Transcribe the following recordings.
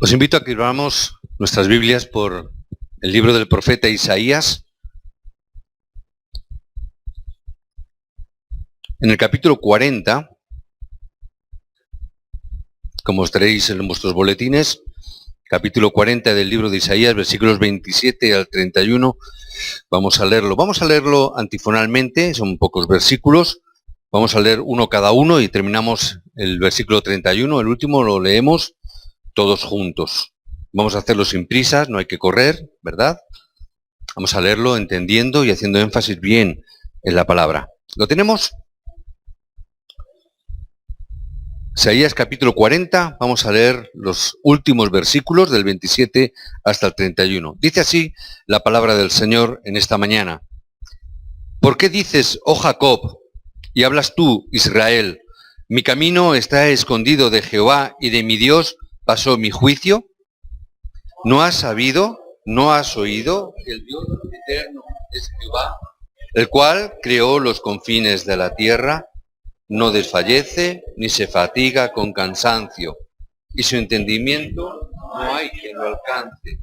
Os invito a que abramos nuestras Biblias por el libro del profeta Isaías, en el capítulo 40, como os tenéis en vuestros boletines, capítulo 40 del libro de Isaías, versículos 27 al 31, vamos a leerlo antifonalmente, son pocos versículos, vamos a leer uno cada uno y terminamos el versículo 31, el último lo leemos todos juntos. Vamos a hacerlo sin prisas, no hay que correr, ¿verdad? Vamos a leerlo entendiendo y haciendo énfasis bien en la palabra. ¿Lo tenemos? Isaías capítulo 40, vamos a leer los últimos versículos del 27 hasta el 31. Dice así la palabra del Señor en esta mañana. ¿Por qué dices, oh Jacob, y hablas tú, Israel, mi camino está escondido de Jehová y de mi Dios pasó mi juicio? ¿No has sabido, no has oído que el Dios eterno es Jehová, el cual creó los confines de la tierra? No desfallece ni se fatiga con cansancio, y su entendimiento no hay quien lo alcance.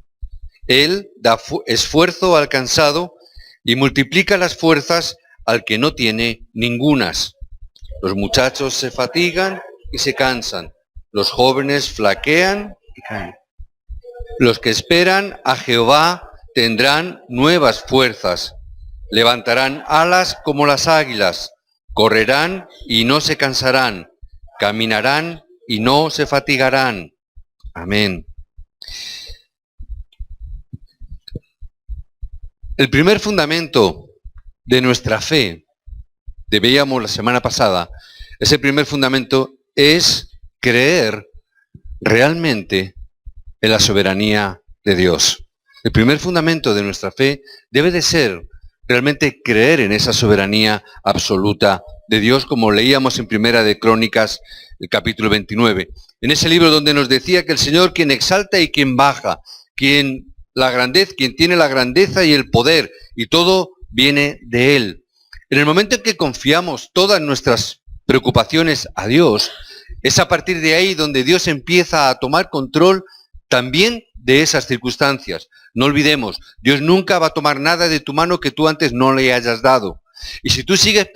Él da esfuerzo al cansado y multiplica las fuerzas al que no tiene ningunas. Los muchachos se fatigan y se cansan, los jóvenes flaquean y caen. Los que esperan a Jehová tendrán nuevas fuerzas, levantarán alas como las águilas, correrán y no se cansarán, caminarán y no se fatigarán. Amén. El primer fundamento de nuestra fe, veíamos la semana pasada, ese primer fundamento es creer realmente en la soberanía de Dios. El primer fundamento de nuestra fe debe de ser realmente creer en esa soberanía absoluta de Dios, como leíamos en Primera de Crónicas, el capítulo 29. En ese libro donde nos decía que el Señor quien exalta y quien baja, quien tiene la grandeza y el poder, y todo viene de Él. En el momento en que confiamos todas nuestras preocupaciones a Dios, es a partir de ahí donde Dios empieza a tomar control también de esas circunstancias. No olvidemos, Dios nunca va a tomar nada de tu mano que tú antes no le hayas dado. Y si tú sigues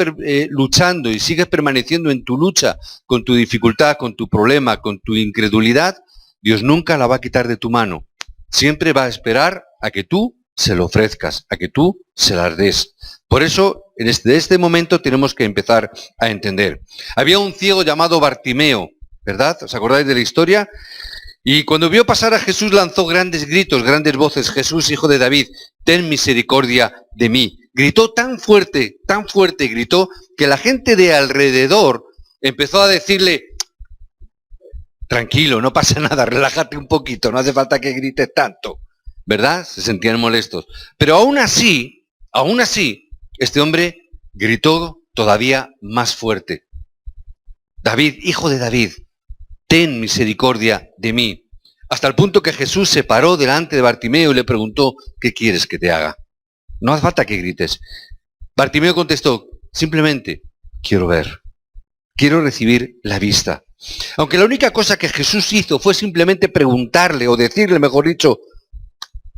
luchando y sigues permaneciendo en tu lucha con tu dificultad, con tu problema, con tu incredulidad, Dios nunca la va a quitar de tu mano. Siempre va a esperar a que tú se lo ofrezcas, a que tú se las des. Por eso, desde este momento tenemos que empezar a entender. Había un ciego llamado Bartimeo, ¿verdad? ¿Os acordáis de la historia? Y cuando vio pasar a Jesús lanzó grandes gritos, grandes voces. Jesús, hijo de David, ten misericordia de mí. Gritó tan fuerte gritó, que la gente de alrededor empezó a decirle, tranquilo, no pasa nada, relájate un poquito, no hace falta que grites tanto, ¿verdad? Se sentían molestos. Pero aún así, este hombre gritó todavía más fuerte. David, hijo de David, ten misericordia de mí. Hasta el punto que Jesús se paró delante de Bartimeo y le preguntó, ¿qué quieres que te haga? No hace falta que grites. Bartimeo contestó, simplemente, quiero ver, quiero recibir la vista. Aunque la única cosa que Jesús hizo fue simplemente preguntarle, o decirle, mejor dicho,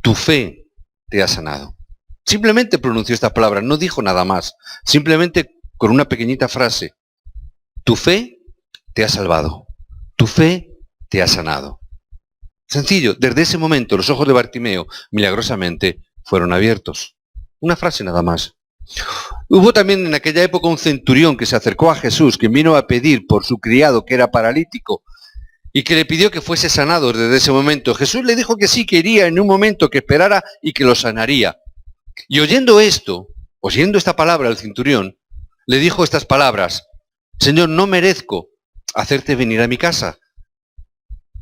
tu fe te ha sanado. Simplemente pronunció esta palabra, no dijo nada más. Simplemente con una pequeñita frase, tu fe te ha salvado. Tu fe te ha sanado. Sencillo, desde ese momento los ojos de Bartimeo milagrosamente fueron abiertos. Una frase nada más. Hubo también en aquella época un centurión que se acercó a Jesús, que vino a pedir por su criado que era paralítico y que le pidió que fuese sanado desde ese momento. Jesús le dijo que sí, que iría en un momento, que esperara y que lo sanaría. Y oyendo esta palabra el centurión, le dijo estas palabras, Señor, no merezco hacerte venir a mi casa.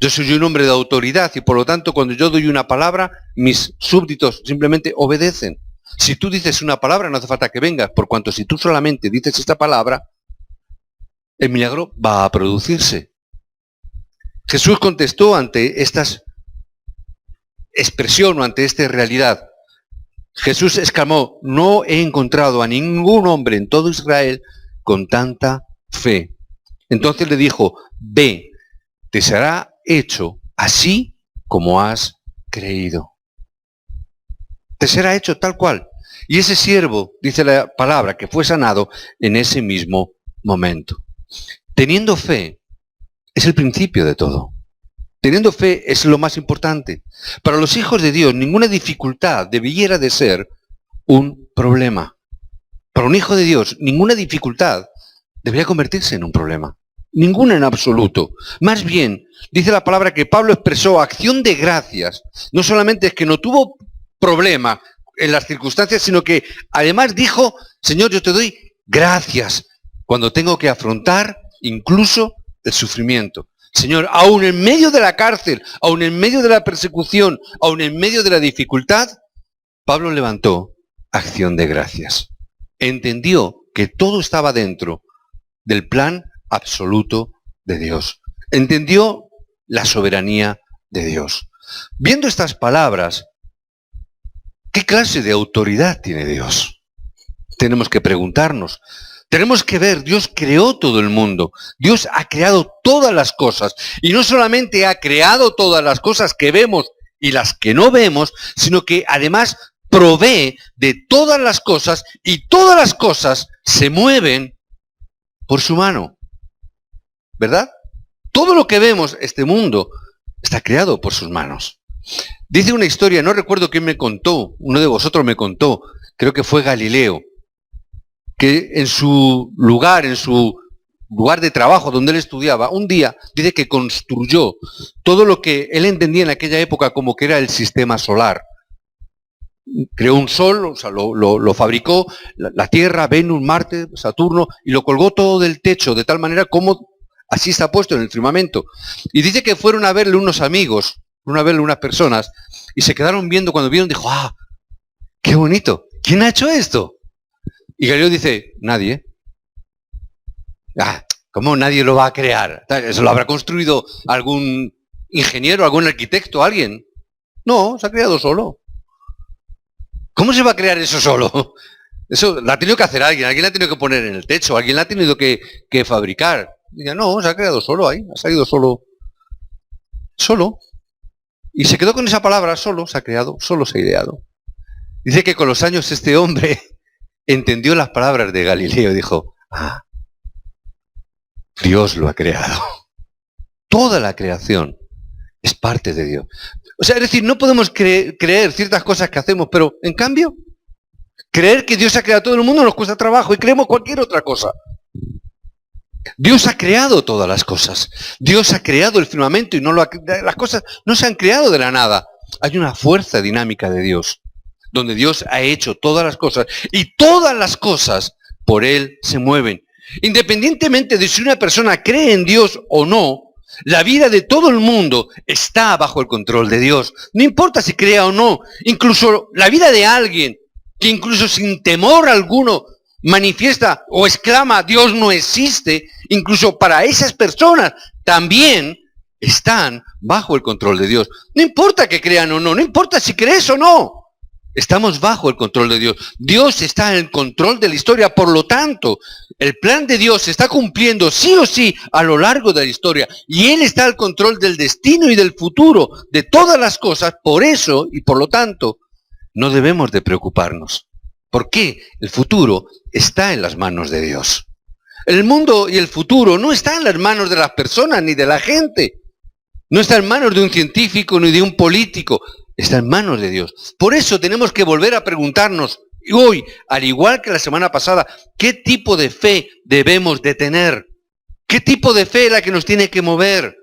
Yo soy un hombre de autoridad y por lo tanto cuando yo doy una palabra, mis súbditos simplemente obedecen. Si tú dices una palabra no hace falta que vengas, por cuanto si tú solamente dices esta palabra, el milagro va a producirse. Jesús contestó ante esta expresión o ante esta realidad. Jesús exclamó, no he encontrado a ningún hombre en todo Israel con tanta fe. Entonces le dijo, ve, te será hecho así como has creído. Te será hecho tal cual. Y ese siervo, dice la palabra, que fue sanado en ese mismo momento. Teniendo fe es el principio de todo. Teniendo fe es lo más importante. Para los hijos de Dios, ninguna dificultad debiera de ser un problema. Para un hijo de Dios, ninguna dificultad debería convertirse en un problema. Ninguna en absoluto. Más bien, dice la palabra que Pablo expresó acción de gracias. No solamente es que no tuvo problema en las circunstancias, sino que además dijo, Señor, yo te doy gracias cuando tengo que afrontar incluso el sufrimiento. Señor, aún en medio de la cárcel, aún en medio de la persecución, aún en medio de la dificultad, Pablo levantó acción de gracias. Entendió que todo estaba dentro del plan absoluto de Dios. Entendió la soberanía de Dios. Viendo estas palabras, ¿qué clase de autoridad tiene Dios? Tenemos que preguntarnos. Tenemos que ver, Dios creó todo el mundo. Dios ha creado todas las cosas. Y no solamente ha creado todas las cosas que vemos y las que no vemos, sino que además provee de todas las cosas y todas las cosas se mueven por su mano. ¿Verdad? Todo lo que vemos, este mundo, está creado por sus manos. Dice una historia, no recuerdo quién me contó, uno de vosotros me contó, creo que fue Galileo, que en su lugar de trabajo donde él estudiaba, un día dice que construyó todo lo que él entendía en aquella época como que era el sistema solar. Creó un sol, o sea, lo fabricó, la Tierra, Venus, Marte, Saturno, y lo colgó todo del techo, de tal manera como así está puesto en el firmamento. Y dice que fueron a verle unos amigos, unas personas, y se quedaron viendo, cuando vieron, dijo, ¡ah, qué bonito! ¿Quién ha hecho esto? Y Galileo dice, nadie. ¿Cómo nadie lo va a crear? ¿Eso lo habrá construido algún ingeniero, algún arquitecto, alguien? No, se ha creado solo. ¿Cómo se va a crear eso solo? Eso lo ha tenido que hacer alguien la ha tenido que poner en el techo, alguien la ha tenido que fabricar. Y ya, no, se ha creado solo ahí, ha salido solo. Solo. Y se quedó con esa palabra, solo se ha creado, solo se ha ideado. Dice que con los años este hombre entendió las palabras de Galileo y dijo, Dios lo ha creado. Toda la creación es parte de Dios. O sea, es decir, no podemos creer ciertas cosas que hacemos, pero en cambio, creer que Dios ha creado todo el mundo nos cuesta trabajo y creemos cualquier otra cosa. Dios ha creado todas las cosas. Dios ha creado el firmamento y las cosas no se han creado de la nada. Hay una fuerza dinámica de Dios, donde Dios ha hecho todas las cosas y todas las cosas por Él se mueven. Independientemente de si una persona cree en Dios o no, la vida de todo el mundo está bajo el control de Dios. No importa si crea o no, incluso la vida de alguien que incluso sin temor alguno manifiesta o exclama Dios no existe, incluso para esas personas también están bajo el control de Dios. No importa que crean o no, no importa si crees o no. Estamos bajo el control de Dios. Dios está en el control de la historia, por lo tanto, el plan de Dios se está cumpliendo sí o sí a lo largo de la historia. Y Él está al control del destino y del futuro de todas las cosas. Por eso, y por lo tanto, no debemos de preocuparnos. Porque el futuro está en las manos de Dios. El mundo y el futuro no está en las manos de las personas ni de la gente. No está en manos de un científico ni de un político. Está en manos de Dios. Por eso tenemos que volver a preguntarnos hoy, al igual que la semana pasada, ¿qué tipo de fe debemos de tener? ¿Qué tipo de fe es la que nos tiene que mover?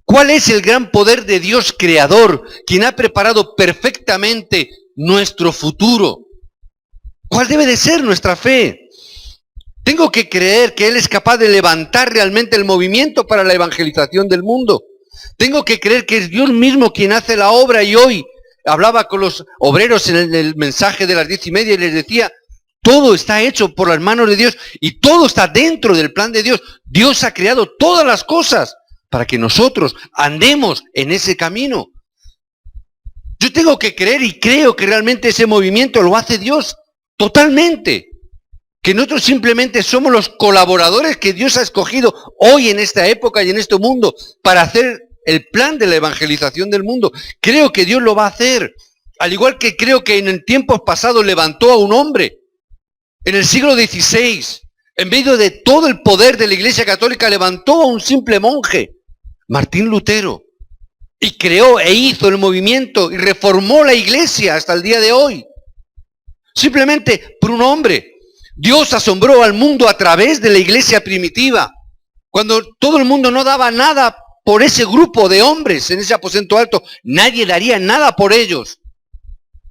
¿Cuál es el gran poder de Dios creador, quien ha preparado perfectamente nuestro futuro? ¿Cuál debe de ser nuestra fe? Tengo que creer que Él es capaz de levantar realmente el movimiento para la evangelización del mundo. Tengo que creer que es Dios mismo quien hace la obra, y hoy hablaba con los obreros en el mensaje de las 10:30 y les decía, todo está hecho por las manos de Dios y todo está dentro del plan de Dios. Dios ha creado todas las cosas para que nosotros andemos en ese camino. Yo tengo que creer y creo que realmente ese movimiento lo hace Dios totalmente. Que nosotros simplemente somos los colaboradores que Dios ha escogido hoy en esta época y en este mundo para hacer el plan de la evangelización del mundo. Creo que Dios lo va a hacer. Al igual que creo que en tiempos pasados levantó a un hombre. En el siglo XVI, en medio de todo el poder de la Iglesia Católica, levantó a un simple monje, Martín Lutero, y creó e hizo el movimiento y reformó la Iglesia hasta el día de hoy. Simplemente por un hombre. Dios asombró al mundo a través de la Iglesia primitiva, cuando todo el mundo no daba nada por ese grupo de hombres en ese aposento alto. Nadie daría nada por ellos.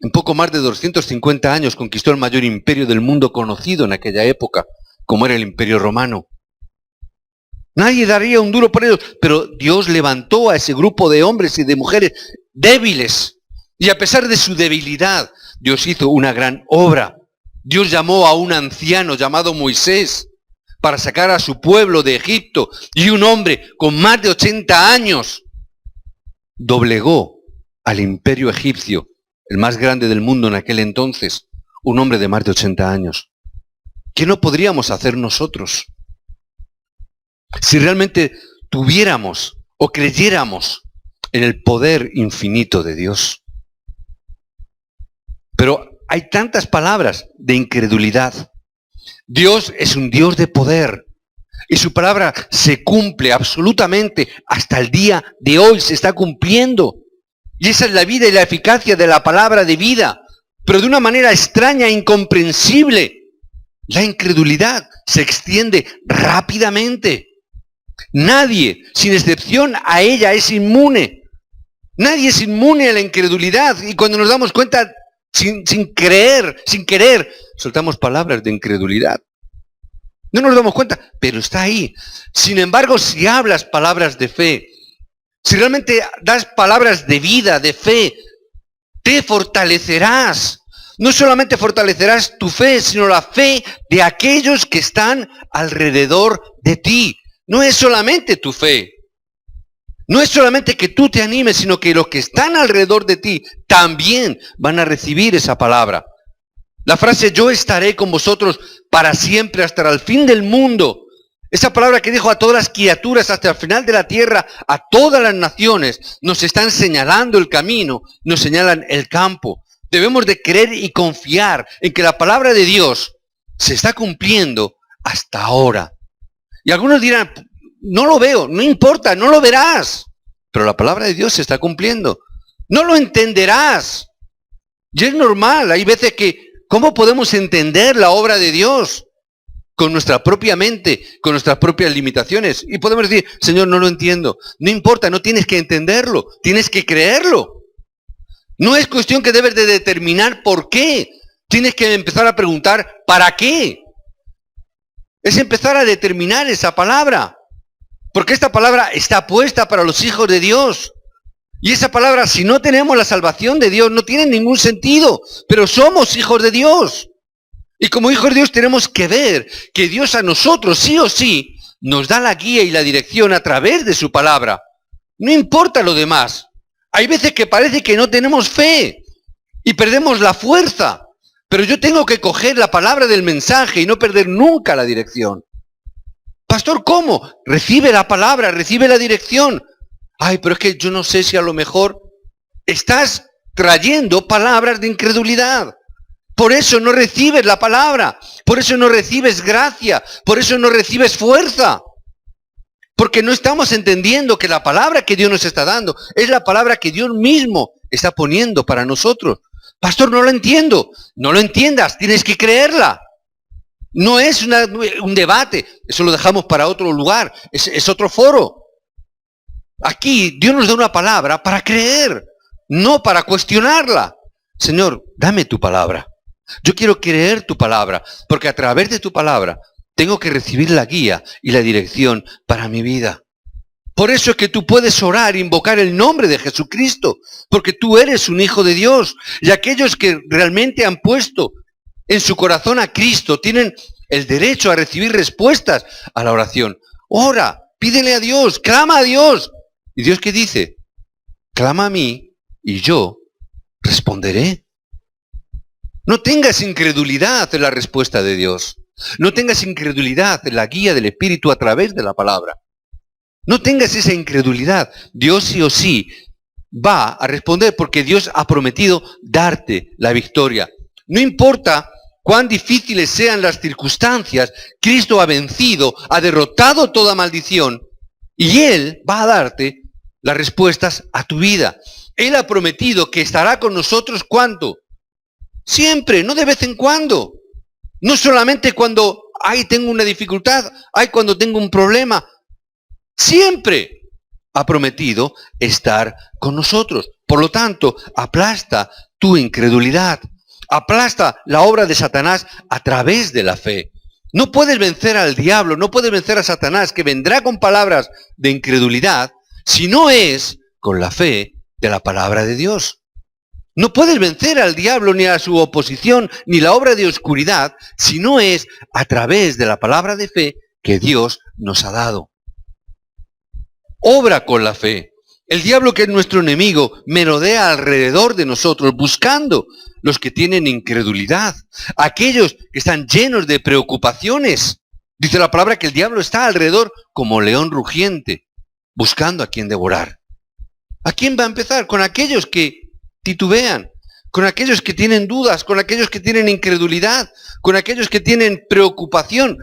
En poco más de 250 años conquistó el mayor imperio del mundo conocido en aquella época, como era el Imperio Romano. Nadie daría un duro por ellos, pero Dios levantó a ese grupo de hombres y de mujeres débiles. Y a pesar de su debilidad, Dios hizo una gran obra. Dios llamó a un anciano llamado Moisés para sacar a su pueblo de Egipto. Y un hombre con más de 80 años doblegó al imperio egipcio, el más grande del mundo en aquel entonces, un hombre de más de 80 años. ¿Qué no podríamos hacer nosotros? Si realmente tuviéramos o creyéramos en el poder infinito de Dios. Pero hay tantas palabras de incredulidad. Dios es un Dios de poder. Y su palabra se cumple absolutamente hasta el día de hoy, se está cumpliendo. Y esa es la vida y la eficacia de la palabra de vida, pero de una manera extraña e incomprensible. La incredulidad se extiende rápidamente. Nadie, sin excepción a ella, es inmune. Nadie es inmune a la incredulidad. Y cuando nos damos cuenta, sin querer, soltamos palabras de incredulidad. No nos damos cuenta, pero está ahí. Sin embargo, si hablas palabras de fe, si realmente das palabras de vida, de fe, te fortalecerás. No solamente fortalecerás tu fe, sino la fe de aquellos que están alrededor de ti. No es solamente tu fe. No es solamente que tú te animes, sino que los que están alrededor de ti también van a recibir esa palabra. La frase "yo estaré con vosotros para siempre hasta el fin del mundo". Esa palabra que dijo a todas las criaturas hasta el final de la tierra, a todas las naciones, nos están señalando el camino, nos señalan el campo. Debemos de creer y confiar en que la palabra de Dios se está cumpliendo hasta ahora. Y algunos dirán, no lo veo, no importa, no lo verás. Pero la palabra de Dios se está cumpliendo. No lo entenderás. Y es normal, hay veces que, ¿cómo podemos entender la obra de Dios? Con nuestra propia mente, con nuestras propias limitaciones. Y podemos decir, Señor, no lo entiendo. No importa, no tienes que entenderlo, tienes que creerlo. No es cuestión que debes de determinar por qué. Tienes que empezar a preguntar, ¿para qué? Es empezar a determinar esa palabra. Porque esta palabra está puesta para los hijos de Dios. Y esa palabra, si no tenemos la salvación de Dios, no tiene ningún sentido. Pero somos hijos de Dios. Y como hijos de Dios tenemos que ver que Dios a nosotros, sí o sí, nos da la guía y la dirección a través de su palabra. No importa lo demás. Hay veces que parece que no tenemos fe y perdemos la fuerza. Pero yo tengo que coger la palabra del mensaje y no perder nunca la dirección. Pastor, ¿cómo? Recibe la palabra, recibe la dirección. Ay, pero es que yo no sé si a lo mejor estás trayendo palabras de incredulidad. Por eso no recibes la palabra, por eso no recibes gracia, por eso no recibes fuerza. Porque no estamos entendiendo que la palabra que Dios nos está dando es la palabra que Dios mismo está poniendo para nosotros. Pastor, no lo entiendo. No lo entiendas, tienes que creerla. No es un debate, eso lo dejamos para otro lugar, es otro foro. Aquí Dios nos da una palabra para creer, no para cuestionarla. Señor, dame tu palabra. Yo quiero creer tu palabra, porque a través de tu palabra tengo que recibir la guía y la dirección para mi vida. Por eso es que tú puedes orar, invocar el nombre de Jesucristo, porque tú eres un hijo de Dios. Y aquellos que realmente han puesto en su corazón a Cristo tienen el derecho a recibir respuestas a la oración. Ora, pídele a Dios, clama a Dios. ¿Y Dios qué dice? Clama a mí y yo responderé. No tengas incredulidad en la respuesta de Dios. No tengas incredulidad en la guía del Espíritu a través de la palabra. No tengas esa incredulidad. Dios sí o sí va a responder porque Dios ha prometido darte la victoria. No importa cuán difíciles sean las circunstancias, Cristo ha vencido, ha derrotado toda maldición y Él va a darte las respuestas a tu vida. Él ha prometido que estará con nosotros ¿cuándo? Siempre, no de vez en cuando. No solamente cuando, tengo una dificultad, cuando tengo un problema. Siempre ha prometido estar con nosotros. Por lo tanto, aplasta tu incredulidad. Aplasta la obra de Satanás a través de la fe. No puedes vencer al diablo, no puedes vencer a Satanás, que vendrá con palabras de incredulidad, si no es con la fe de la palabra de Dios. No puedes vencer al diablo ni a su oposición, ni la obra de oscuridad, si no es a través de la palabra de fe que Dios nos ha dado. Obra con la fe. El diablo, que es nuestro enemigo, merodea alrededor de nosotros buscando los que tienen incredulidad, aquellos que están llenos de preocupaciones. Dice la palabra que el diablo está alrededor como león rugiente, buscando a quien devorar. ¿A quién va a empezar? Con aquellos que titubean, con aquellos que tienen dudas, con aquellos que tienen incredulidad, con aquellos que tienen preocupación.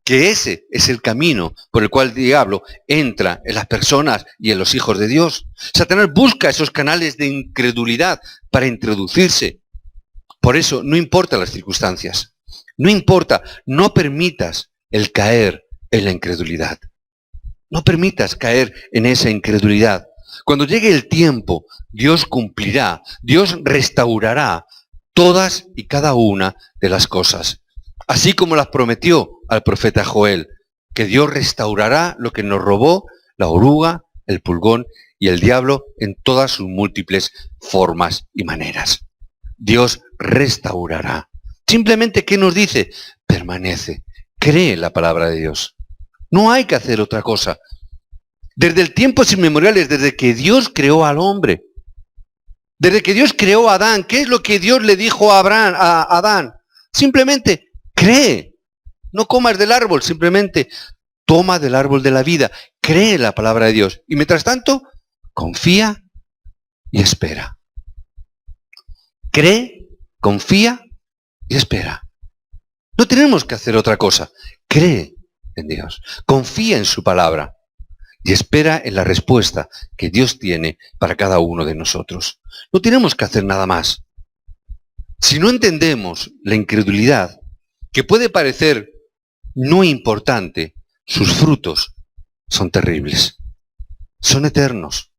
Que ese es el camino por el cual el diablo entra en las personas y en los hijos de Dios. Satanás busca esos canales de incredulidad para introducirse. Por eso no importa las circunstancias, no importa, no permitas el caer en la incredulidad. No permitas caer en esa incredulidad. Cuando llegue el tiempo, Dios cumplirá, Dios restaurará todas y cada una de las cosas. Así como las prometió al profeta Joel, que Dios restaurará lo que nos robó la oruga, el pulgón y el diablo en todas sus múltiples formas y maneras. Dios restaurará. Simplemente, ¿qué nos dice? Permanece, cree en la palabra de Dios. No hay que hacer otra cosa. Desde el tiempos inmemoriales, desde que Dios creó al hombre, desde que Dios creó a Adán, ¿qué es lo que Dios le dijo a Adán? Simplemente, cree. No comas del árbol, simplemente toma del árbol de la vida. Cree en la palabra de Dios. Y mientras tanto, confía y espera. Cree, confía y espera. No tenemos que hacer otra cosa. Cree en Dios. Confía en su palabra. Y espera en la respuesta que Dios tiene para cada uno de nosotros. No tenemos que hacer nada más. Si no entendemos la incredulidad, que puede parecer no importante, sus frutos son terribles. Son eternos.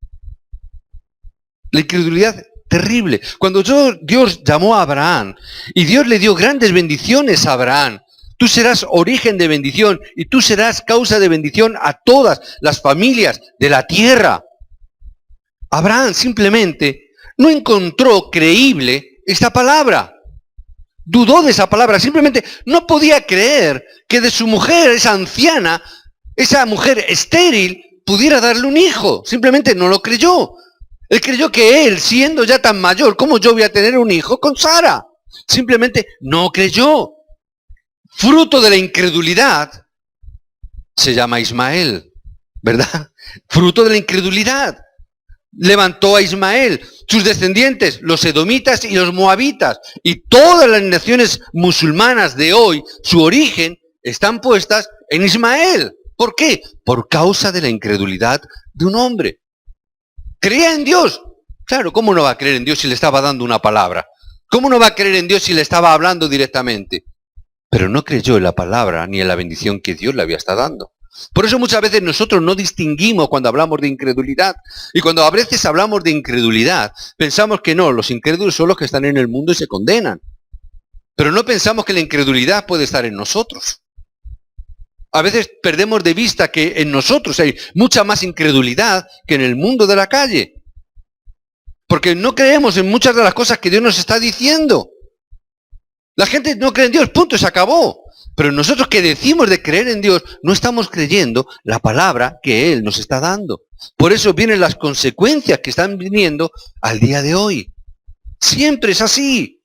La incredulidad terrible. Cuando Dios llamó a Abraham y Dios le dio grandes bendiciones a Abraham, tú serás origen de bendición y tú serás causa de bendición a todas las familias de la tierra. Abraham simplemente no encontró creíble esta palabra. Dudó de esa palabra, simplemente no podía creer que de su mujer, esa anciana, esa mujer estéril, pudiera darle un hijo. Simplemente no lo creyó. Él creyó que él, siendo ya tan mayor, ¿cómo yo voy a tener un hijo con Sara? Simplemente no creyó. Fruto de la incredulidad se llama Ismael, ¿verdad? Fruto de la incredulidad. Levantó a Ismael, sus descendientes, los edomitas y los moabitas, y todas las naciones musulmanas de hoy, su origen, están puestas en Ismael. ¿Por qué? Por causa de la incredulidad de un hombre. ¿Creía en Dios? Claro, ¿cómo no va a creer en Dios si le estaba dando una palabra? ¿Cómo no va a creer en Dios si le estaba hablando directamente? Pero no creyó en la palabra ni en la bendición que Dios le había estado dando. Por eso muchas veces nosotros no distinguimos cuando hablamos de incredulidad. Y cuando a veces hablamos de incredulidad, pensamos que no, los incrédulos son los que están en el mundo y se condenan. Pero no pensamos que la incredulidad puede estar en nosotros. A veces perdemos de vista que en nosotros hay mucha más incredulidad que en el mundo de la calle. Porque no creemos en muchas de las cosas que Dios nos está diciendo. La gente no cree en Dios, punto, se acabó. Pero nosotros que decimos de creer en Dios, no estamos creyendo la palabra que Él nos está dando. Por eso vienen las consecuencias que están viniendo al día de hoy. Siempre es así.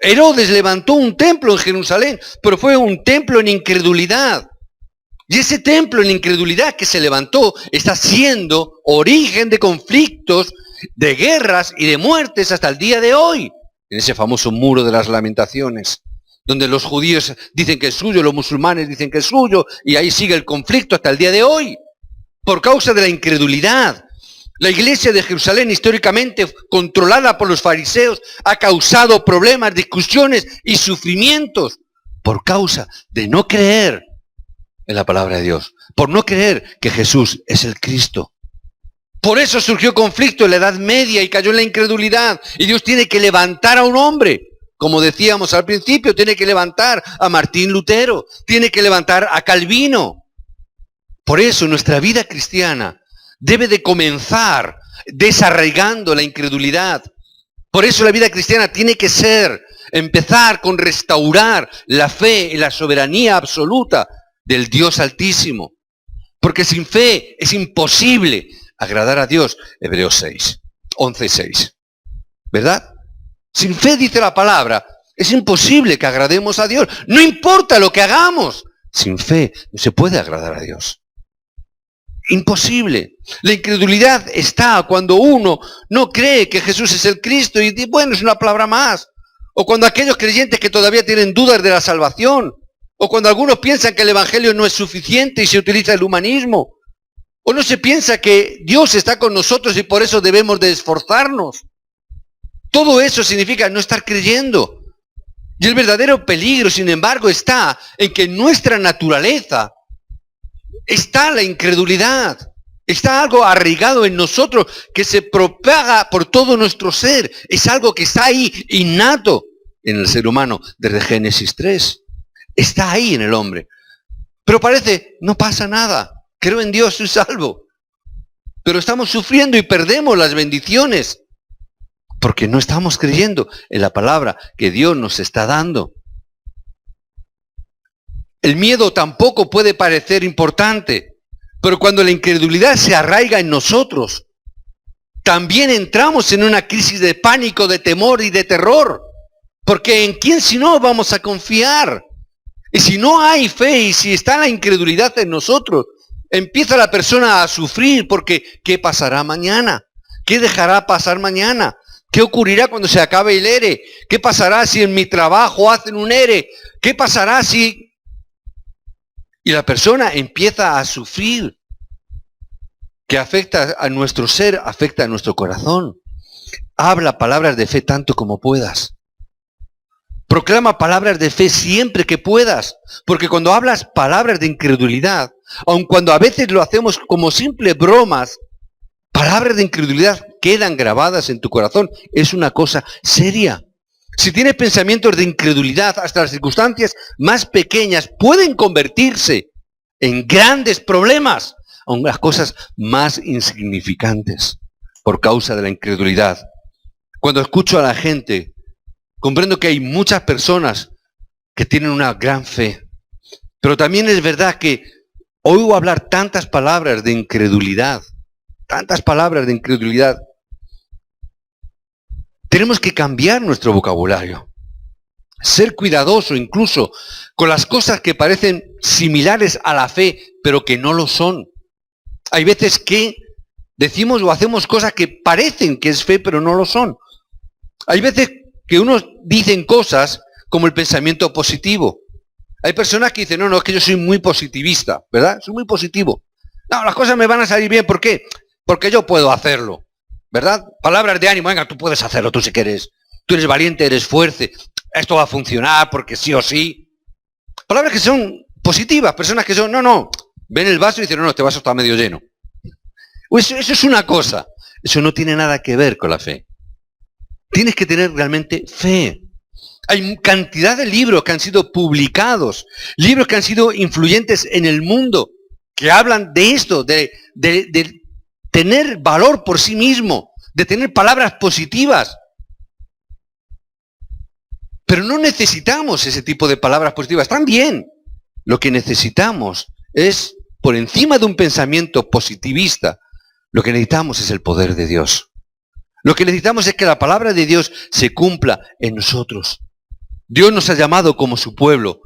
Herodes levantó un templo en Jerusalén, pero fue un templo en incredulidad. Y ese templo en incredulidad que se levantó está siendo origen de conflictos, de guerras y de muertes hasta el día de hoy. En ese famoso muro de las lamentaciones, donde los judíos dicen que es suyo, los musulmanes dicen que es suyo, y ahí sigue el conflicto hasta el día de hoy, por causa de la incredulidad. La iglesia de Jerusalén, históricamente controlada por los fariseos, ha causado problemas, discusiones y sufrimientos por causa de no creer en la palabra de Dios, por no creer que Jesús es el Cristo. Por eso surgió conflicto en la Edad Media y cayó en la incredulidad. Y Dios tiene que levantar a un hombre. Como decíamos al principio, tiene que levantar a Martín Lutero, tiene que levantar a Calvino. Por eso nuestra vida cristiana debe de comenzar desarraigando la incredulidad. Por eso la vida cristiana tiene que empezar con restaurar la fe y la soberanía absoluta del Dios Altísimo. Porque sin fe es imposible agradar a Dios. Hebreos 6, 11 y 6. ¿Verdad? Sin fe, dice la palabra, es imposible que agrademos a Dios. No importa lo que hagamos. Sin fe no se puede agradar a Dios. Imposible. La incredulidad está cuando uno no cree que Jesús es el Cristo y bueno, es una palabra más. O cuando aquellos creyentes que todavía tienen dudas de la salvación. O cuando algunos piensan que el Evangelio no es suficiente y se utiliza el humanismo. O no se piensa que Dios está con nosotros y por eso debemos de esforzarnos. Todo eso significa no estar creyendo. Y el verdadero peligro, sin embargo, está en que en nuestra naturaleza está la incredulidad. Está algo arraigado en nosotros que se propaga por todo nuestro ser. Es algo que está ahí, innato en el ser humano, desde Génesis 3. Está ahí en el hombre. Pero parece, no pasa nada. Creo en Dios, soy salvo. Pero estamos sufriendo y perdemos las bendiciones. Porque no estamos creyendo en la palabra que Dios nos está dando. El miedo tampoco puede parecer importante. Pero cuando la incredulidad se arraiga en nosotros, también entramos en una crisis de pánico, de temor y de terror. Porque ¿en quién si no vamos a confiar? Y si no hay fe y si está la incredulidad en nosotros, empieza la persona a sufrir porque ¿qué pasará mañana? ¿Qué dejará pasar mañana? ¿Qué ocurrirá cuando se acabe el ERE? ¿Qué pasará si en mi trabajo hacen un ERE? ¿Qué pasará si...? Y la persona empieza a sufrir, que afecta a nuestro ser, afecta a nuestro corazón. Habla palabras de fe tanto como puedas. Proclama palabras de fe siempre que puedas, porque cuando hablas palabras de incredulidad, aun cuando a veces lo hacemos como simples bromas, palabras de incredulidad quedan grabadas en tu corazón. Es una cosa seria. Si tienes pensamientos de incredulidad, hasta las circunstancias más pequeñas pueden convertirse en grandes problemas, aun las cosas más insignificantes, por causa de la incredulidad. Cuando escucho a la gente, comprendo que hay muchas personas que tienen una gran fe, pero también es verdad que oigo hablar tantas palabras de incredulidad, tantas palabras de incredulidad. Tenemos que cambiar nuestro vocabulario, ser cuidadoso incluso con las cosas que parecen similares a la fe, pero que no lo son. Hay veces que decimos o hacemos cosas que parecen que es fe, pero no lo son. Hay veces que unos dicen cosas como el pensamiento positivo. Hay personas que dicen, no, es que yo soy muy positivista, ¿verdad? Soy muy positivo. No, las cosas me van a salir bien, ¿por qué? Porque yo puedo hacerlo, ¿verdad? Palabras de ánimo, venga, tú puedes hacerlo, tú si quieres. Tú eres valiente, eres fuerte. Esto va a funcionar porque sí o sí. Palabras que son positivas, personas que son, no, ven el vaso y dicen, no, este vaso está medio lleno. Eso es una cosa. Eso no tiene nada que ver con la fe. Tienes que tener realmente fe. Hay cantidad de libros que han sido publicados, libros que han sido influyentes en el mundo, que hablan de esto, de tener valor por sí mismo, de tener palabras positivas. Pero no necesitamos ese tipo de palabras positivas. Están bien. Lo que necesitamos es, por encima de un pensamiento positivista, lo que necesitamos es el poder de Dios. Lo que necesitamos es que la palabra de Dios se cumpla en nosotros. Dios nos ha llamado como su pueblo.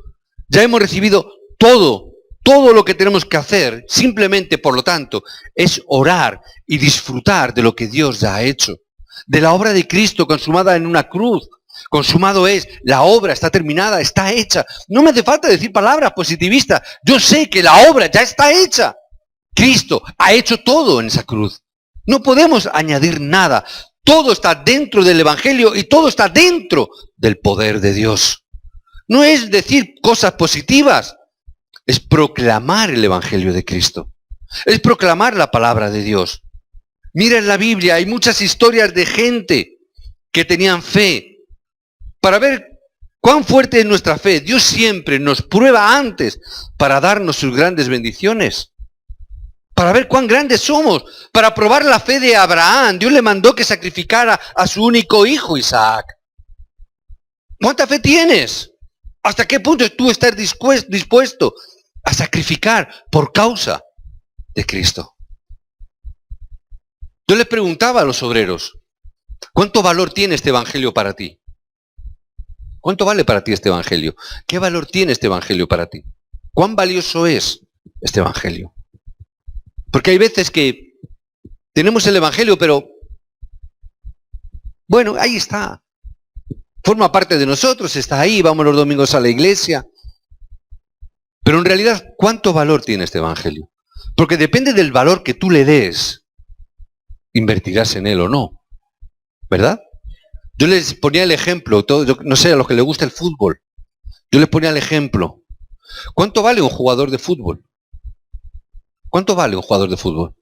Ya hemos recibido todo Todo lo que tenemos que hacer, simplemente, por lo tanto, es orar y disfrutar de lo que Dios ya ha hecho. De la obra de Cristo consumada en una cruz. Consumado es, la obra está terminada, está hecha. No me hace falta decir palabras positivistas. Yo sé que la obra ya está hecha. Cristo ha hecho todo en esa cruz. No podemos añadir nada. Todo está dentro del Evangelio y todo está dentro del poder de Dios. No es decir cosas positivas. Es proclamar el Evangelio de Cristo. Es proclamar la palabra de Dios. Mira en la Biblia, hay muchas historias de gente que tenían fe. Para ver cuán fuerte es nuestra fe, Dios siempre nos prueba antes para darnos sus grandes bendiciones. Para ver cuán grandes somos, para probar la fe de Abraham. Dios le mandó que sacrificara a su único hijo, Isaac. ¿Cuánta fe tienes? ¿Hasta qué punto tú estás dispuesto a sacrificar por causa de Cristo? Yo les preguntaba a los obreros, ¿cuánto valor tiene este evangelio para ti? ¿Cuánto vale para ti este evangelio? ¿Qué valor tiene este evangelio para ti? ¿Cuán valioso es este evangelio? Porque hay veces que tenemos el evangelio, pero bueno, ahí está. Forma parte de nosotros, está ahí, vamos los domingos a la iglesia. Pero en realidad, ¿cuánto valor tiene este evangelio? Porque depende del valor que tú le des, invertirás en él o no. ¿Verdad? Yo les ponía el ejemplo, yo no sé, a los que les gusta el fútbol. Yo les ponía el ejemplo. ¿Cuánto vale un jugador de fútbol? ¿Cuánto vale un jugador de fútbol?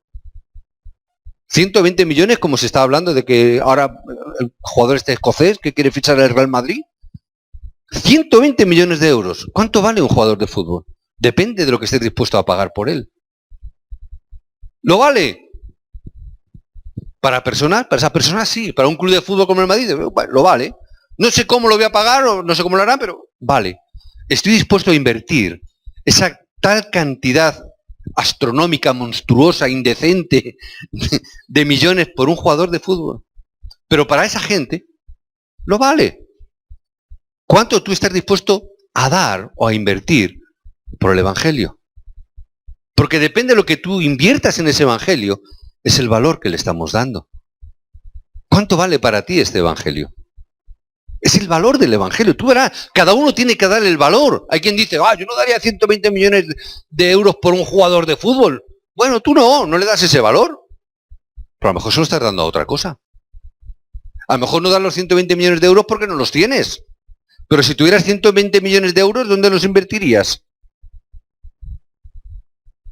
120 millones, como se está hablando de que ahora el jugador este escocés que quiere fichar al Real Madrid. 120 millones de euros. ¿Cuánto vale un jugador de fútbol? Depende de lo que estés dispuesto a pagar por él. ¿Lo vale? Para esa persona sí. Para un club de fútbol como el Madrid, lo vale. No sé cómo lo voy a pagar o no sé cómo lo harán, pero vale. Estoy dispuesto a invertir esa tal cantidad astronómica, monstruosa, indecente de millones por un jugador de fútbol. Pero para esa gente, lo vale. ¿Cuánto tú estás dispuesto a dar o a invertir por el Evangelio? Porque depende de lo que tú inviertas en ese Evangelio, es el valor que le estamos dando. ¿Cuánto vale para ti este Evangelio? Es el valor del Evangelio. Tú verás, cada uno tiene que darle el valor. Hay quien dice, yo no daría 120 millones de euros por un jugador de fútbol. Bueno, tú no le das ese valor. Pero a lo mejor se lo estás dando a otra cosa. A lo mejor no das los 120 millones de euros porque no los tienes. Pero si tuvieras 120 millones de euros, ¿dónde los invertirías?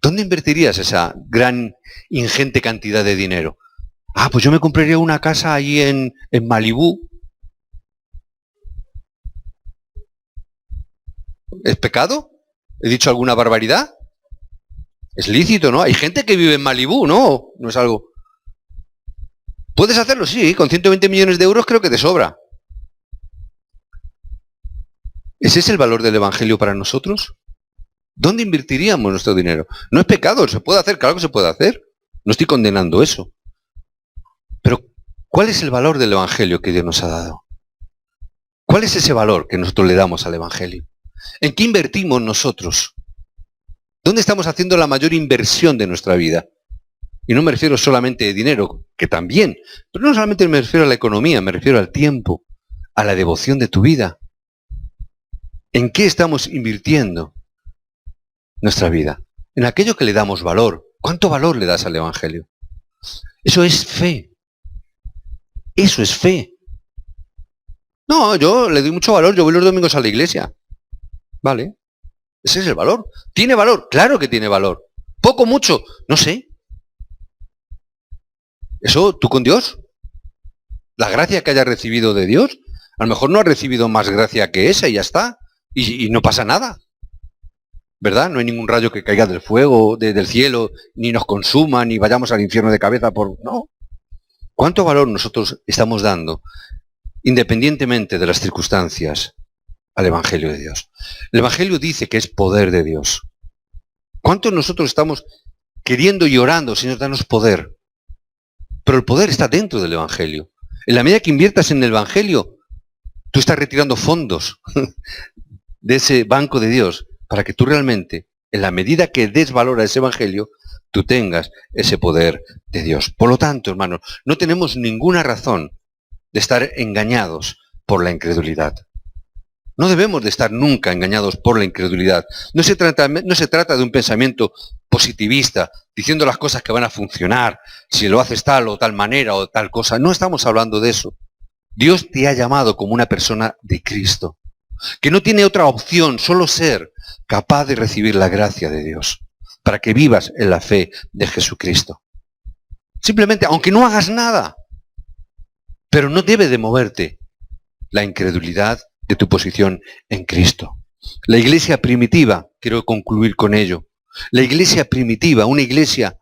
¿Dónde invertirías esa gran, ingente cantidad de dinero? Pues yo me compraría una casa allí en Malibú. ¿Es pecado? ¿He dicho alguna barbaridad? Es lícito, ¿no? Hay gente que vive en Malibú, ¿no? No es algo... ¿Puedes hacerlo? Sí, con 120 millones de euros creo que te sobra. ¿Ese es el valor del Evangelio para nosotros? ¿Dónde invertiríamos nuestro dinero? No es pecado, se puede hacer, claro que se puede hacer. No estoy condenando eso. Pero, ¿cuál es el valor del Evangelio que Dios nos ha dado? ¿Cuál es ese valor que nosotros le damos al Evangelio? ¿En qué invertimos nosotros? ¿Dónde estamos haciendo la mayor inversión de nuestra vida? Y no me refiero solamente de dinero, que también, pero no solamente me refiero a la economía, me refiero al tiempo, a la devoción de tu vida. ¿En qué estamos invirtiendo nuestra vida? En aquello que le damos valor. ¿Cuánto valor le das al Evangelio? Eso es fe. Eso es fe. No, yo le doy mucho valor, yo voy los domingos a la iglesia. Vale. Ese es el valor. ¿Tiene valor? Claro que tiene valor. ¿Poco, mucho? No sé. ¿Eso tú con Dios? ¿La gracia que hayas recibido de Dios? A lo mejor no has recibido más gracia que esa y ya está. Y no pasa nada. ¿Verdad? No hay ningún rayo que caiga del fuego, del cielo, ni nos consuma, ni vayamos al infierno de cabeza por... No. ¿Cuánto valor nosotros estamos dando, independientemente de las circunstancias, al Evangelio de Dios? El Evangelio dice que es poder de Dios. ¿Cuánto nosotros estamos queriendo y orando, Señor, danos poder? Pero el poder está dentro del Evangelio. En la medida que inviertas en el Evangelio, tú estás retirando fondos de ese banco de Dios para que tú realmente en la medida que des valor a ese evangelio, tú tengas ese poder de Dios. Por lo tanto, hermanos, no tenemos ninguna razón de estar engañados por la incredulidad. No debemos de estar nunca engañados por la incredulidad. No se trata de un pensamiento positivista, diciendo las cosas que van a funcionar, si lo haces tal o tal manera o tal cosa. No estamos hablando de eso. Dios te ha llamado como una persona de Cristo, que no tiene otra opción, solo ser capaz de recibir la gracia de Dios, para que vivas en la fe de Jesucristo. Simplemente, aunque no hagas nada, pero no debe de moverte la incredulidad de tu posición en Cristo. La iglesia primitiva, quiero concluir con ello, la iglesia primitiva, una iglesia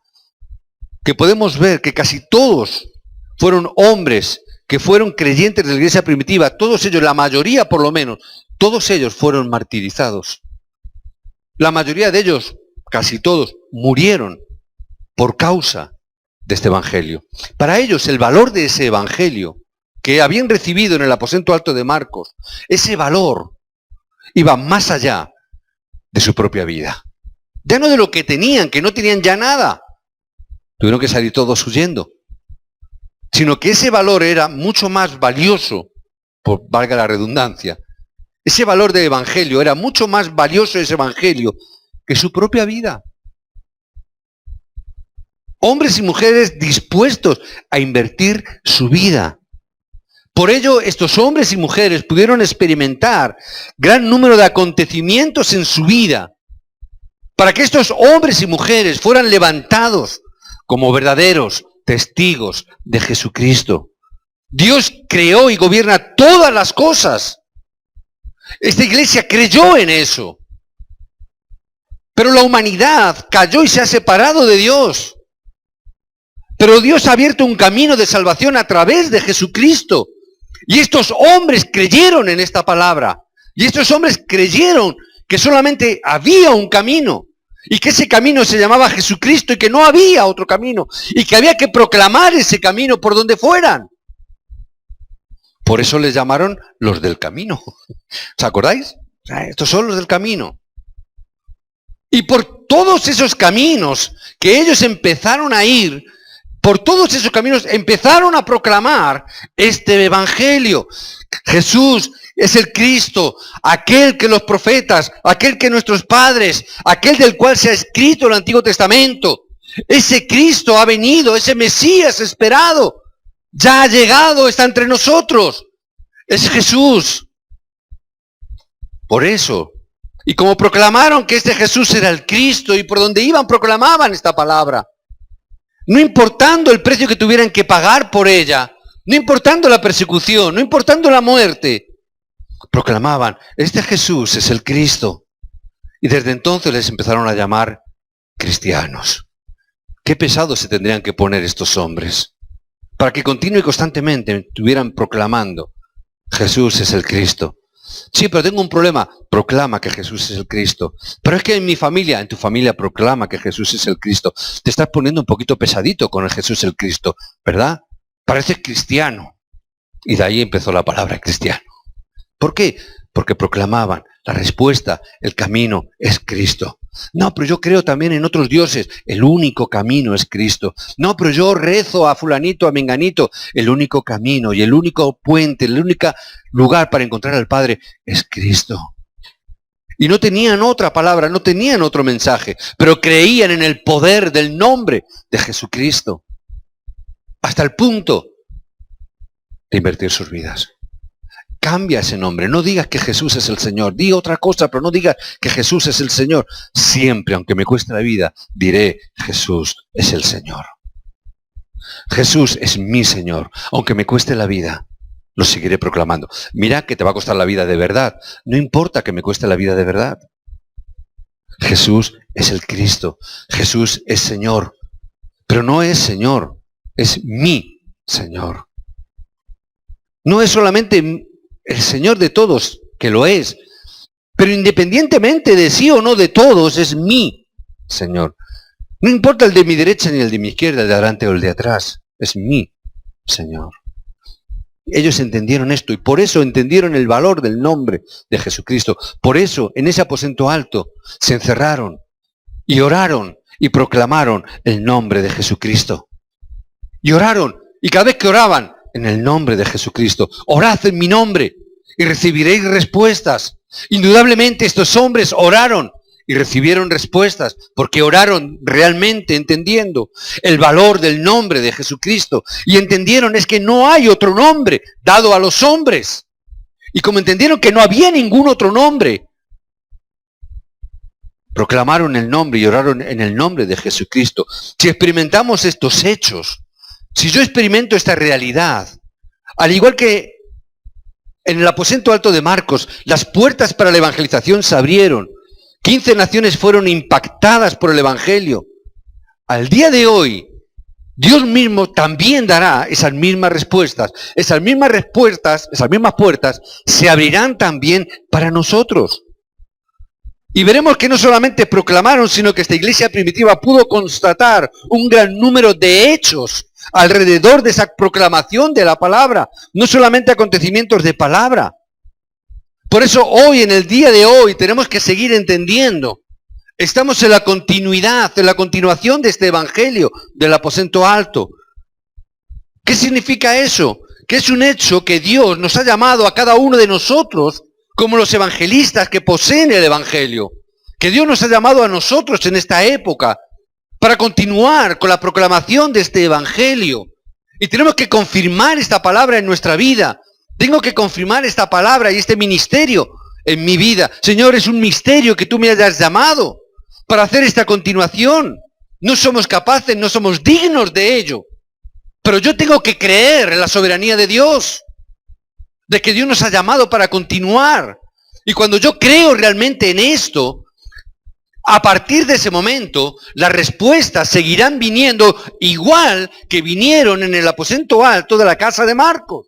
que podemos ver que casi todos fueron hombres que fueron creyentes de la iglesia primitiva, todos ellos, la mayoría por lo menos, todos ellos fueron martirizados. La mayoría de ellos, casi todos, murieron por causa de este evangelio. Para ellos el valor de ese evangelio que habían recibido en el aposento alto de Marcos, ese valor iba más allá de su propia vida. Ya no de lo que tenían, que no tenían ya nada. Tuvieron que salir todos huyendo. Sino que ese valor era mucho más valioso, por valga la redundancia. Ese valor del evangelio era mucho más valioso ese evangelio que su propia vida. Hombres y mujeres dispuestos a invertir su vida. Por ello, estos hombres y mujeres pudieron experimentar gran número de acontecimientos en su vida, para que estos hombres y mujeres fueran levantados como verdaderos testigos de Jesucristo. Dios creó y gobierna todas las cosas. Esta iglesia creyó en eso. Pero la humanidad cayó y se ha separado de Dios. Pero Dios ha abierto un camino de salvación a través de Jesucristo. Y estos hombres creyeron en esta palabra. Y estos hombres creyeron que solamente había un camino. Y que ese camino se llamaba Jesucristo y que no había otro camino. Y que había que proclamar ese camino por donde fueran. Por eso les llamaron los del camino. ¿Os acordáis? Estos son los del camino. Y por todos esos caminos que ellos empezaron a ir, por todos esos caminos empezaron a proclamar este evangelio. Jesús es el Cristo, aquel que los profetas, aquel que nuestros padres, aquel del cual se ha escrito el Antiguo Testamento. Ese Cristo ha venido, ese Mesías esperado, ya ha llegado, está entre nosotros. Es Jesús. Por eso, y como proclamaron que este Jesús era el Cristo, y por donde iban proclamaban esta palabra, no importando el precio que tuvieran que pagar por ella, no importando la persecución, no importando la muerte, proclamaban, este Jesús es el Cristo. Y desde entonces les empezaron a llamar cristianos. Qué pesados se tendrían que poner estos hombres, para que continue y constantemente estuvieran proclamando, Jesús es el Cristo. Sí, pero tengo un problema. Proclama que Jesús es el Cristo. Pero es que en tu familia proclama que Jesús es el Cristo. Te estás poniendo un poquito pesadito con el Jesús el Cristo, ¿verdad? Pareces cristiano. Y de ahí empezó la palabra cristiano. ¿Por qué? Porque proclamaban la respuesta, el camino es Cristo. No, pero yo creo también en otros dioses. El único camino es Cristo. No, pero yo rezo a fulanito, a menganito. El único camino y el único puente, el único lugar para encontrar al Padre es Cristo. Y no tenían otra palabra, no tenían otro mensaje, pero creían en el poder del nombre de Jesucristo. Hasta el punto de invertir sus vidas. Cambia ese nombre, no digas que Jesús es el Señor, di otra cosa, pero no digas que Jesús es el Señor. Siempre, aunque me cueste la vida, diré Jesús es el Señor. Jesús es mi Señor, aunque me cueste la vida, lo seguiré proclamando. Mira que te va a costar la vida de verdad, no importa que me cueste la vida de verdad. Jesús es el Cristo, Jesús es Señor, pero no es Señor, es mi Señor. No es solamente el Señor de todos, que lo es, pero independientemente de sí o no de todos, es mi Señor. No importa el de mi derecha ni el de mi izquierda, el de adelante o el de atrás, es mi Señor. Ellos entendieron esto y por eso entendieron el valor del nombre de Jesucristo. Por eso en ese aposento alto se encerraron y oraron y proclamaron el nombre de Jesucristo. Y oraron, y cada vez que oraban, en el nombre de Jesucristo, orad en mi nombre y recibiréis respuestas. Indudablemente estos hombres oraron y recibieron respuestas, porque oraron realmente entendiendo el valor del nombre de Jesucristo. Y entendieron es que no hay otro nombre dado a los hombres. Y como entendieron que no había ningún otro nombre, proclamaron el nombre y oraron en el nombre de Jesucristo. Si experimentamos estos hechos, si yo experimento esta realidad, al igual que en el aposento alto de Marcos, las puertas para la evangelización se abrieron. 15 naciones fueron impactadas por el Evangelio. Al día de hoy, Dios mismo también dará esas mismas respuestas. Esas mismas puertas se abrirán también para nosotros. Y veremos que no solamente proclamaron, sino que esta iglesia primitiva pudo constatar un gran número de hechos alrededor de esa proclamación de la palabra, no solamente acontecimientos de palabra. Por eso hoy, en el día de hoy, tenemos que seguir entendiendo. Estamos en la continuidad, en la continuación de este evangelio del aposento alto. ¿Qué significa eso? Que es un hecho que Dios nos ha llamado a cada uno de nosotros como los evangelistas que poseen el evangelio. Que Dios nos ha llamado a nosotros en esta época para continuar con la proclamación de este evangelio. Y tenemos que confirmar esta palabra en nuestra vida. Tengo que confirmar esta palabra y este ministerio en mi vida. Señor, es un misterio que tú me hayas llamado para hacer esta continuación. No somos capaces, no somos dignos de ello. Pero yo tengo que creer en la soberanía de Dios, de que Dios nos ha llamado para continuar. Y cuando yo creo realmente en esto, a partir de ese momento, las respuestas seguirán viniendo igual que vinieron en el aposento alto de la casa de Marcos.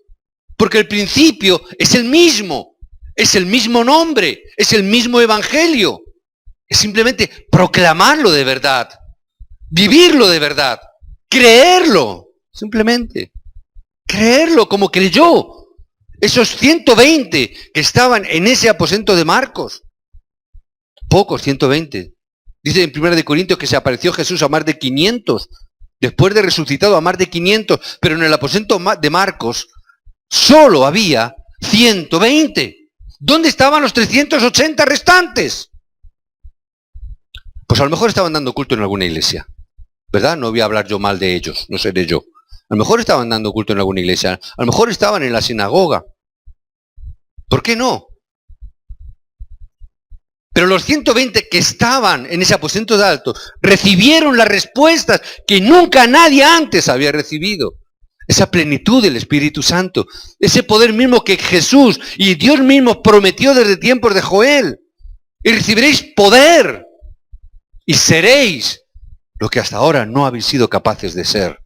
Porque el principio es el mismo nombre, es el mismo evangelio. Es simplemente proclamarlo de verdad, vivirlo de verdad, creerlo, simplemente. Creerlo como creyó esos 120 que estaban en ese aposento de Marcos. Pocos, 120. Dice en 1 Corintios que se apareció Jesús a más de 500, después de resucitado a más de 500, pero en el aposento de Marcos solo había 120. ¿Dónde estaban los 380 restantes? Pues a lo mejor estaban dando culto en alguna iglesia, ¿verdad? No voy a hablar yo mal de ellos, no seré yo. A lo mejor estaban dando culto en alguna iglesia, a lo mejor estaban en la sinagoga. ¿Por qué no? Pero los 120 que estaban en ese aposento de alto recibieron las respuestas que nunca nadie antes había recibido. Esa plenitud del Espíritu Santo, ese poder mismo que Jesús y Dios mismo prometió desde tiempos de Joel. Y recibiréis poder y seréis lo que hasta ahora no habéis sido capaces de ser.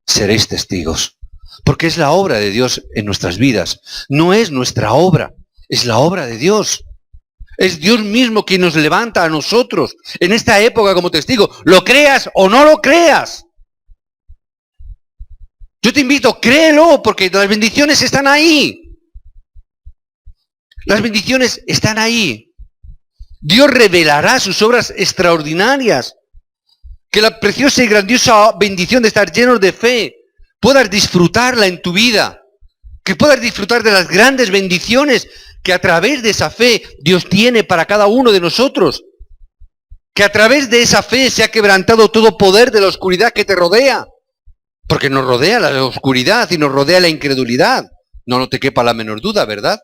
Seréis testigos. Porque es la obra de Dios en nuestras vidas. No es nuestra obra, es la obra de Dios. Es Dios mismo quien nos levanta a nosotros en esta época como testigo. Lo creas o no lo creas. Yo te invito, créelo, porque las bendiciones están ahí. Las bendiciones están ahí. Dios revelará sus obras extraordinarias. Que la preciosa y grandiosa bendición de estar llenos de fe puedas disfrutarla en tu vida. Que puedas disfrutar de las grandes bendiciones que a través de esa fe Dios tiene para cada uno de nosotros. Que a través de esa fe se ha quebrantado todo poder de la oscuridad que te rodea. Porque nos rodea la oscuridad y nos rodea la incredulidad. No te quepa la menor duda, ¿verdad?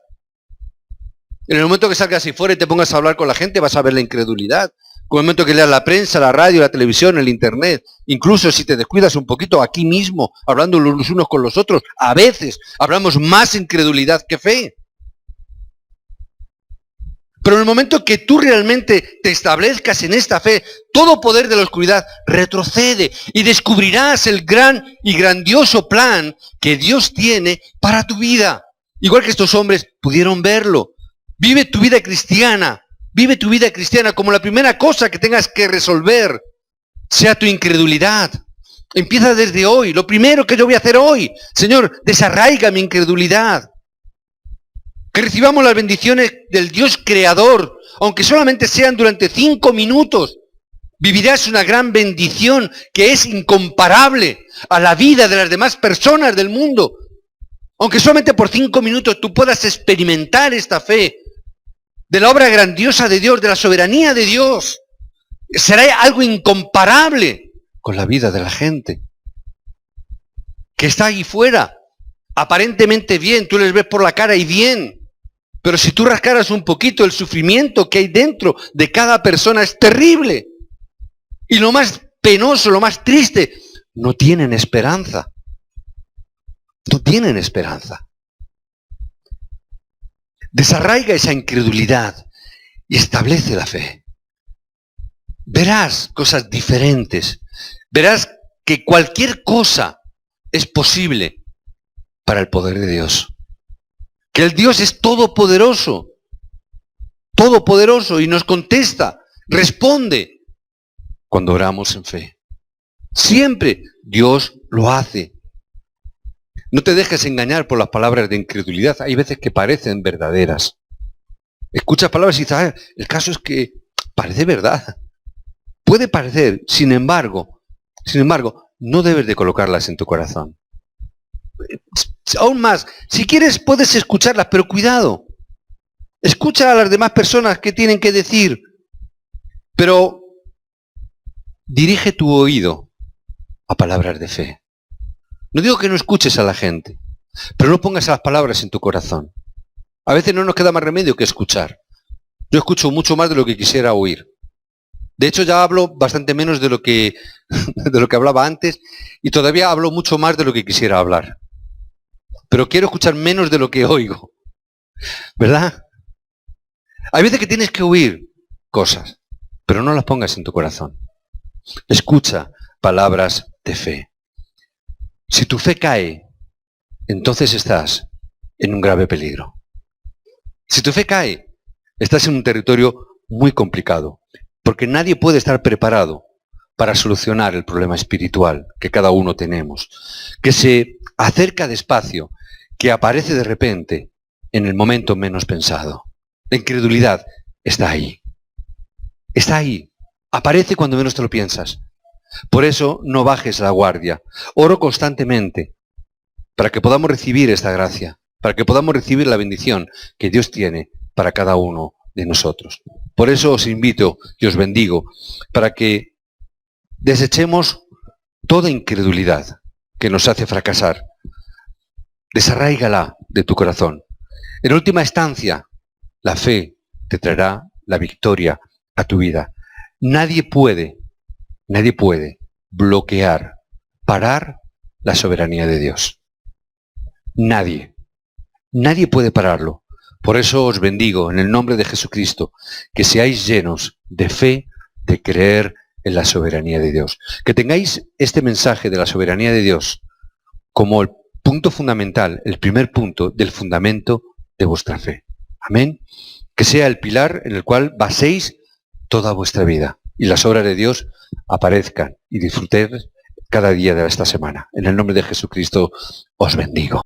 En el momento que salgas ahí fuera y te pongas a hablar con la gente, vas a ver la incredulidad. En el momento que leas la prensa, la radio, la televisión, el internet, incluso si te descuidas un poquito aquí mismo, hablando los unos con los otros, a veces hablamos más incredulidad que fe. Pero en el momento que tú realmente te establezcas en esta fe, todo poder de la oscuridad retrocede y descubrirás el gran y grandioso plan que Dios tiene para tu vida. Igual que estos hombres pudieron verlo. Vive tu vida cristiana como la primera cosa que tengas que resolver sea tu incredulidad. Empieza desde hoy. Lo primero que yo voy a hacer hoy, Señor, desarraiga mi incredulidad. Que recibamos las bendiciones del Dios creador, aunque solamente sean durante 5 minutos, Vivirás una gran bendición que es incomparable a la vida de las demás personas del mundo. Aunque solamente por 5 minutos tú puedas experimentar esta fe de la obra grandiosa de Dios, de la soberanía de Dios, será algo incomparable con la vida de la gente que está ahí fuera, aparentemente bien, tú les ves por la cara y bien, pero si tú rascaras un poquito, el sufrimiento que hay dentro de cada persona es terrible. Y lo más penoso, lo más triste, no tienen esperanza. No tienen esperanza. Desarraiga esa incredulidad y establece la fe. Verás cosas diferentes. Verás que cualquier cosa es posible para el poder de Dios. Que el Dios es todopoderoso y nos contesta, responde cuando oramos en fe. Siempre Dios lo hace. No te dejes engañar por las palabras de incredulidad. Hay veces que parecen verdaderas. Escuchas palabras y dices, el caso es que parece verdad. Puede parecer, sin embargo, no debes de colocarlas en tu corazón. Aún más, si quieres puedes escucharlas, pero cuidado. Escucha a las demás personas que tienen que decir, pero dirige tu oído a palabras de fe. No digo que no escuches a la gente, pero no pongas las palabras en tu corazón. A veces no nos queda más remedio que escuchar. Yo escucho mucho más de lo que quisiera oír. De hecho, ya hablo bastante menos de lo que hablaba antes y todavía hablo mucho más de lo que quisiera hablar. Pero quiero escuchar menos de lo que oigo. ¿Verdad? Hay veces que tienes que oír cosas, pero no las pongas en tu corazón. Escucha palabras de fe. Si tu fe cae, entonces estás en un grave peligro. Si tu fe cae, estás en un territorio muy complicado, porque nadie puede estar preparado para solucionar el problema espiritual que cada uno tenemos, que se acerca despacio, que aparece de repente en el momento menos pensado. La incredulidad está ahí. Está ahí. Aparece cuando menos te lo piensas. Por eso no bajes la guardia. Oro constantemente para que podamos recibir esta gracia, para que podamos recibir la bendición que Dios tiene para cada uno de nosotros. Por eso os invito y os bendigo para que desechemos toda incredulidad que nos hace fracasar. Desarráigala de tu corazón. En última instancia, la fe te traerá la victoria a tu vida. Nadie puede bloquear, parar la soberanía de Dios. Nadie puede pararlo. Por eso os bendigo en el nombre de Jesucristo, que seáis llenos de fe, de creer en la soberanía de Dios. Que tengáis este mensaje de la soberanía de Dios como el punto fundamental, el primer punto del fundamento de vuestra fe. Amén. Que sea el pilar en el cual baséis toda vuestra vida y las obras de Dios aparezcan y disfrutéis cada día de esta semana. En el nombre de Jesucristo os bendigo.